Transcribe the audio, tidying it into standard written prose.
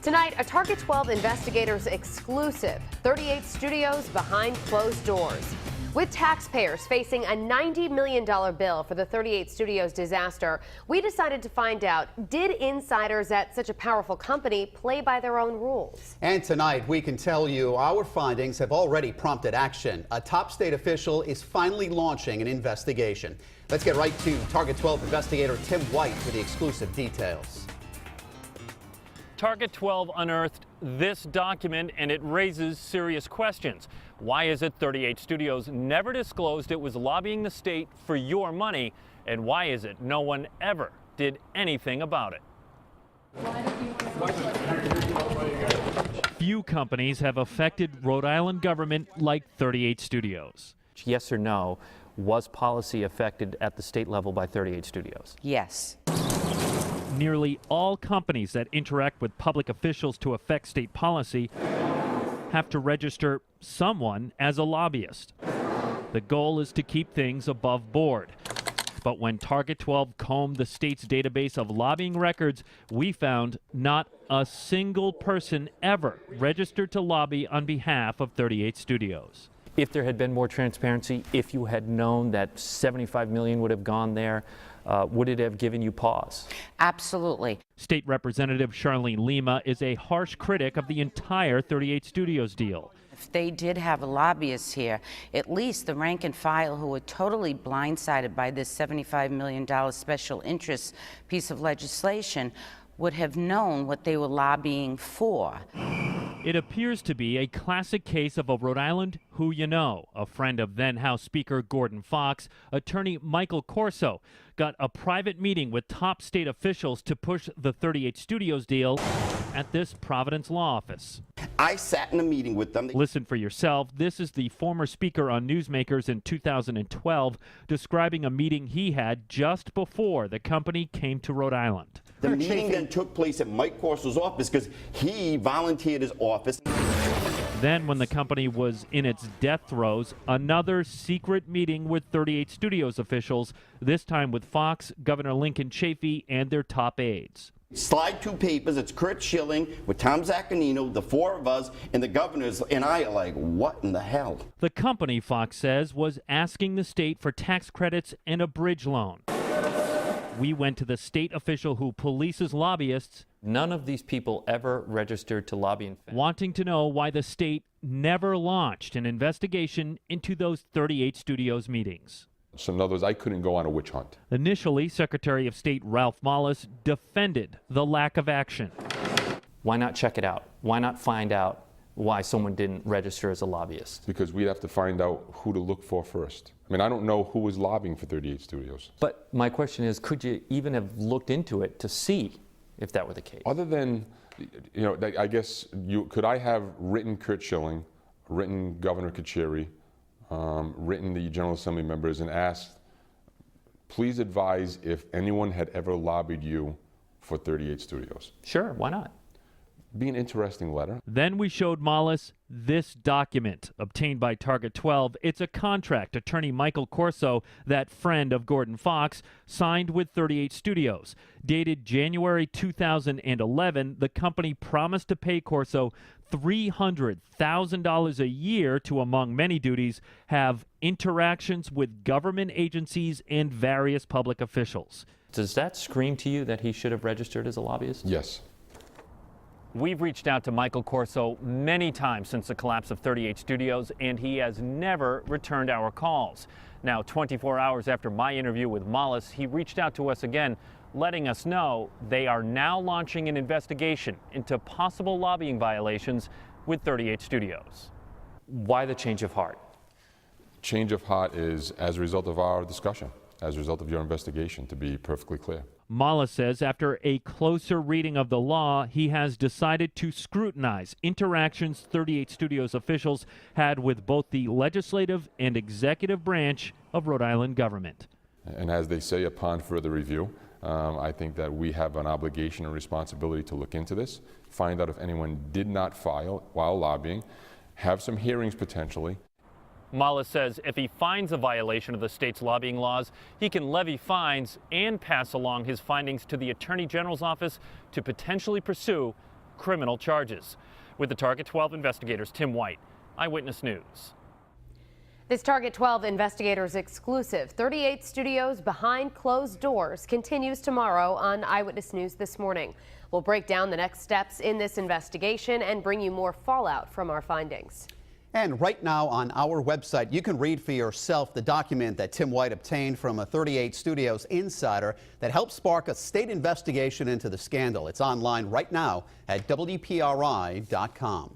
Tonight, a Target 12 investigators exclusive. 38 studios behind closed doors. With taxpayers facing a $90 million bill for the 38 Studios disaster, we decided to find out, did insiders at such a powerful company play by their own rules? And tonight, we can tell you our findings have already prompted action. A top state official is finally launching an investigation. Let's get right to Target 12 investigator Tim White for the exclusive details. Target 12 unearthed this document, and it raises serious questions. Why is it 38 Studios never disclosed it was lobbying the state for your money? And why is it no one ever did anything about it? Few companies have affected Rhode Island government like 38 Studios. Yes or no, was policy affected at the state level by 38 Studios? Yes. Nearly all companies that interact with public officials to affect state policy have to register someone as a lobbyist. The goal is to keep things above board. But when Target 12 combed the state's database of lobbying records, we found not a single person ever registered to lobby on behalf of 38 Studios. If there had been more transparency, if you had known that $75 million would have gone there, would it have given you pause? Absolutely. State Representative Charlene Lima is a harsh critic of the entire 38 Studios deal. If they did have a lobbyist here, at least the rank and file who were totally blindsided by this $75 million special interest piece of legislation would have known what they were lobbying for. It appears to be a classic case of a Rhode Island who you know. A friend of then House Speaker Gordon Fox, attorney Michael Corso, got a private meeting with top state officials to push the 38 Studios deal at this Providence law office. I sat in a meeting with them. Listen for yourself. This is the former speaker on Newsmakers in 2012 describing a meeting he had just before the company came to Rhode Island. The meeting then took place at Mike Corso's office because he volunteered his office. Then, when the company was in its death throes, another secret meeting with 38 Studios officials, this time with Fox, Governor Lincoln Chafee, and their top aides. Slide two papers, it's Kurt Schilling with Tom Zaccagnino, the four of us, and the governors, and I are like, what in the hell? The company, Fox says, was asking the state for tax credits and a bridge loan. We went to the state official who polices lobbyists. None of these people ever registered to lobby in fact. Wanting to know why the state never launched an investigation into those 38 Studios meetings. So in other words, I couldn't go on a witch hunt. Initially, Secretary of State Ralph Mollis defended the lack of action. Why not check it out? Why not find out why someone didn't register as a lobbyist? Because we'd have to find out who to look for first. I mean, I don't know who was lobbying for 38 Studios. But my question is, could you even have looked into it to see if that were the case? Other than, you know, I guess, could I have written Kurt Schilling, written Governor Kacheri, written the General Assembly members and asked, please advise if anyone had ever lobbied you for 38 Studios? Sure, why not? Be an interesting letter. Then we showed Mollis this document obtained by Target 12. It's a contract attorney Michael Corso, that friend of Gordon Fox, signed with 38 Studios. Dated January 2011, the company promised to pay Corso $300,000 a year to, among many duties, have interactions with government agencies and various public officials. Does that scream to you that he should have registered as a lobbyist? Yes. We've reached out to Michael Corso many times since the collapse of 38 Studios, and he has never returned our calls. Now, 24 hours after my interview with Mollis, he reached out to us again, letting us know they are now launching an investigation into possible lobbying violations with 38 Studios. Why the change of heart? Change of heart is as a result of our discussion, as a result of your investigation, to be perfectly clear. Mollis says after a closer reading of the law, he has decided to scrutinize interactions 38 Studios officials had with both the legislative and executive branch of Rhode Island government. And as they say, upon further review, I think that we have an obligation and responsibility to look into this, find out if anyone did not file while lobbying, have some hearings potentially. Mollis says if he finds a violation of the state's lobbying laws, he can levy fines and pass along his findings to the Attorney General's office to potentially pursue criminal charges. With the Target 12 investigators, Tim White, Eyewitness News. This Target 12 investigators exclusive 38 studios behind closed doors continues tomorrow on Eyewitness News this morning. We'll break down the next steps in this investigation and bring you more fallout from our findings. And right now on our website, you can read for yourself the document that Tim White obtained from a 38 Studios insider that helped spark a state investigation into the scandal. It's online right now at WPRI.com.